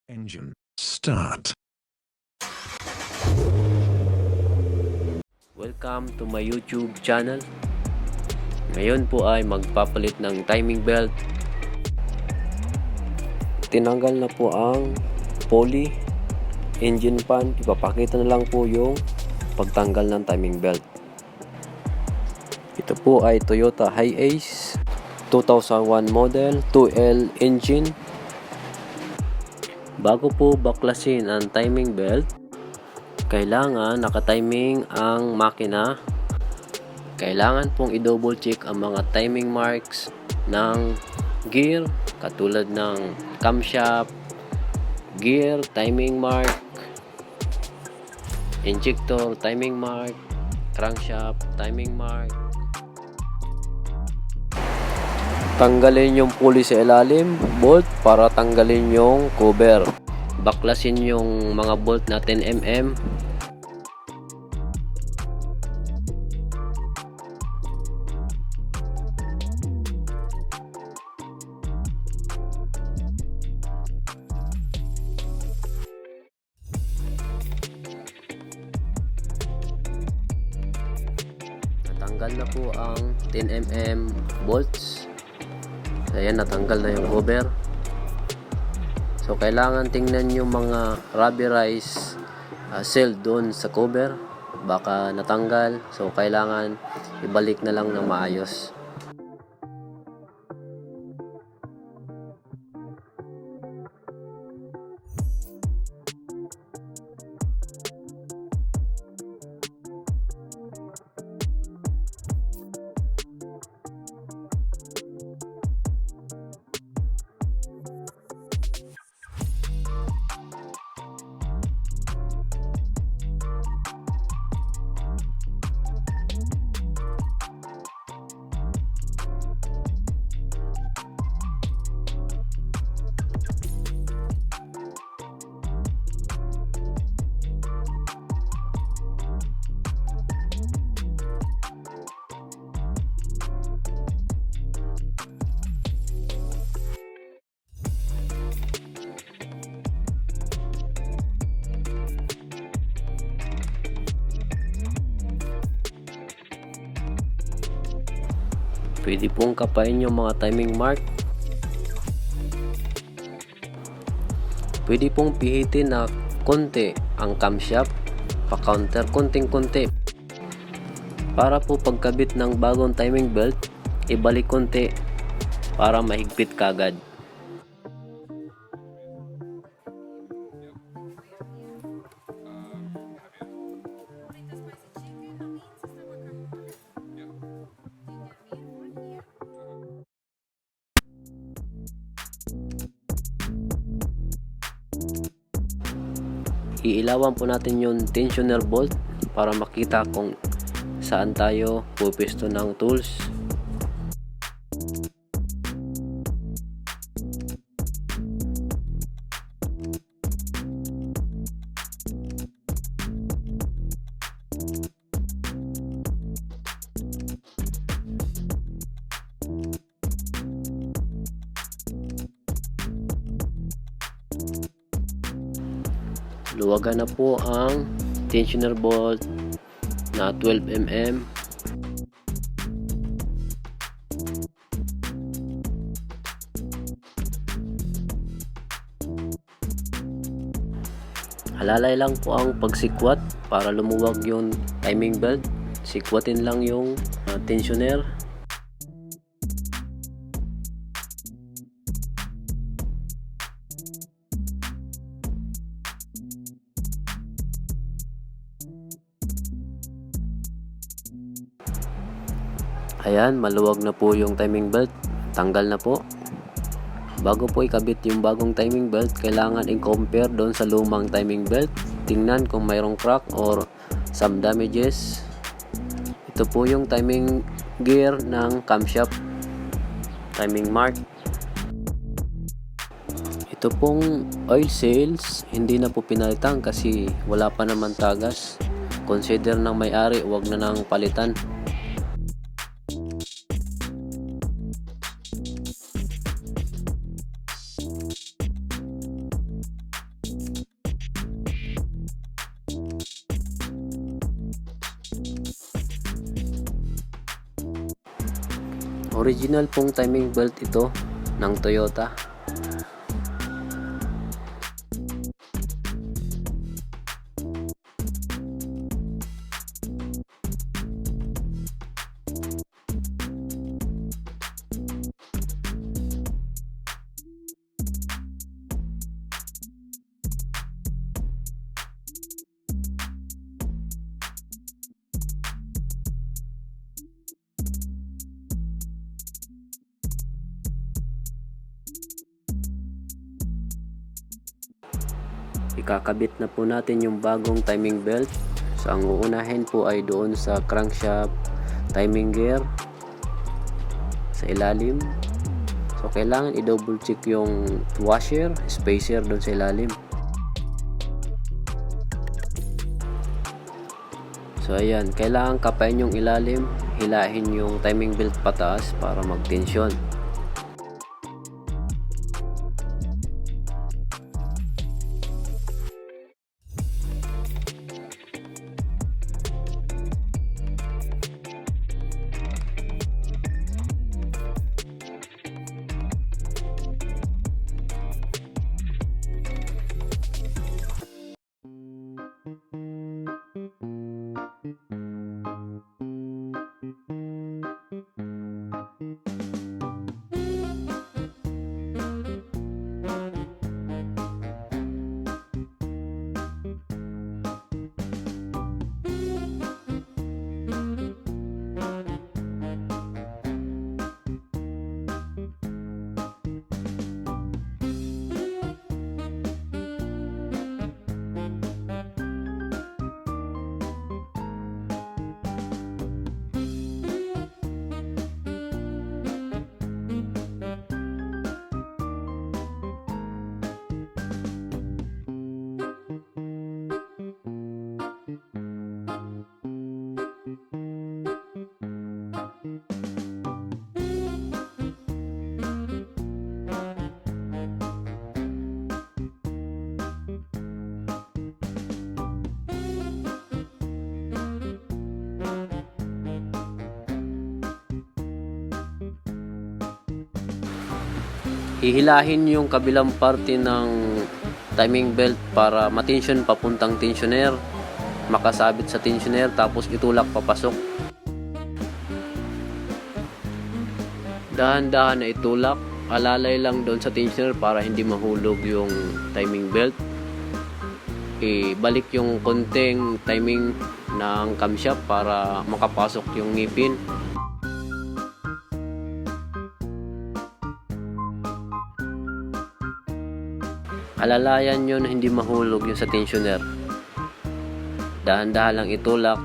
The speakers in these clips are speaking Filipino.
Engine start. Welcome to my YouTube channel. Ngayon po ay magpapalit ng timing belt. Tinanggal na po ang pulley, engine pan. Ipapakita na lang po yung pagtanggal ng timing belt. Ito po ay Toyota Hiace 2001 model 2L engine. Bago po baklasin ang timing belt, kailangan nakatiming ang makina. Kailangan pong i-double check ang mga timing marks ng gear, katulad ng camshaft, gear, timing mark, injector, timing mark, crankshaft, timing mark. Tanggalin yung pulley sa ilalim, bolt para tanggalin yung cover. Baklasin yung mga bolt na 10mm. Natanggal na po ang 10mm bolts. Ayan, natanggal na yung cover. So, kailangan tingnan yung mga rubberized seal doon sa cover. Baka natanggal. So, kailangan ibalik na lang ng maayos. Pwede pong kapain yung mga timing mark. Pwede pong pihitin na konti ang camshaft, pa-counter konting-konti. Para po pagkabit ng bagong timing belt, ibalik konti para mahigpit kagad. Iilawan po natin yung tensioner bolt para makita kung saan tayo pupesto ng tools. Luwagan na po ang tensioner bolt na 12mm. Halalay lang po ang pagsikwat para lumuwag yung timing belt. Sikwatin lang yung tensioner. Ayan, maluwag na po yung timing belt. Tanggal na po. Bago po ikabit yung bagong timing belt, kailangan i-compare doon sa lumang timing belt. Tingnan kung mayroong crack or some damages. Ito po yung timing gear ng camshaft, timing mark. Ito pong oil seals, hindi na po pinalitan kasi wala pa naman tagas. Consider ng may-ari, huwag na nang palitan. Original pong timing belt ito ng Toyota. Ikakabit na po natin yung bagong timing belt. So ang uunahin po ay doon sa crankshaft timing gear sa ilalim. So kailangan i-double check yung washer, spacer doon sa ilalim. So ayan, kailangan kapain yung ilalim, hilahin yung timing belt pataas para mag-tension. Hihilahin yung kabilang parte ng timing belt para matension papuntang tensioner, makasabit sa tensioner, tapos itulak papasok. Dahan-dahan na itulak, alalay lang doon sa tensioner para hindi mahulog yung timing belt. Ibalik yung konting timing ng camshaft para makapasok yung ngipin. Alalayan yun na hindi mahulog yung sa tensioner. Dahan-dahan lang itulak.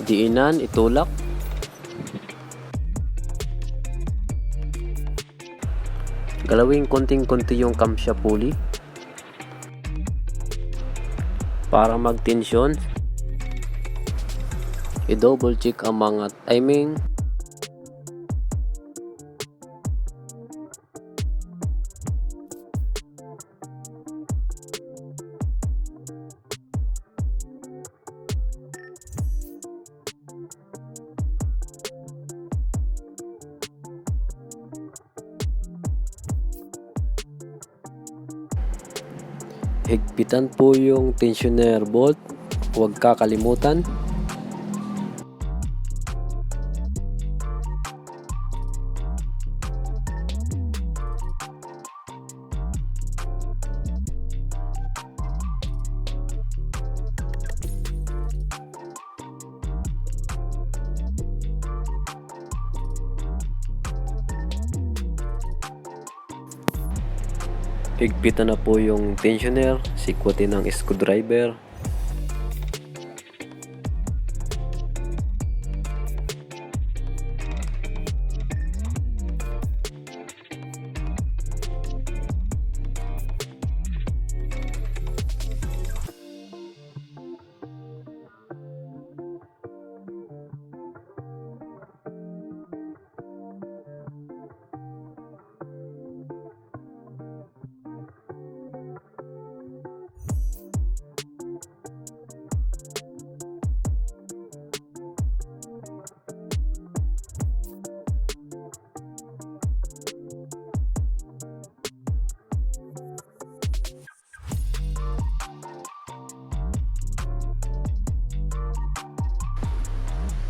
Diinan, itulak. Galawin konting-konti yung camshaft pulley para mag-tension. I-double check ang mga timing. Higpitan po yung tensioner bolt, huwag kakalimutan. Higpitan na po yung tensioner, sikwatin ng screwdriver.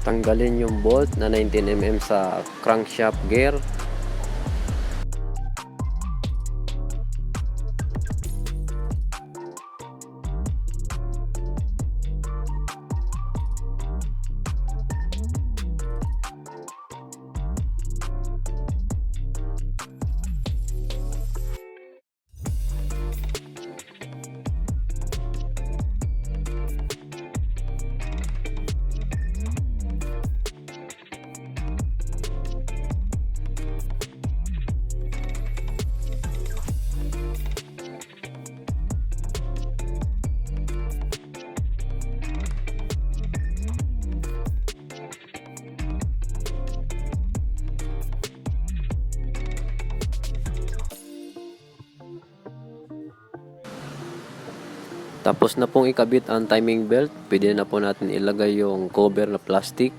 Tanggalin yung bolt na 19mm sa crankshaft gear. Tapos na pong ikabit ang timing belt, pwede na po natin ilagay yung cover na plastic.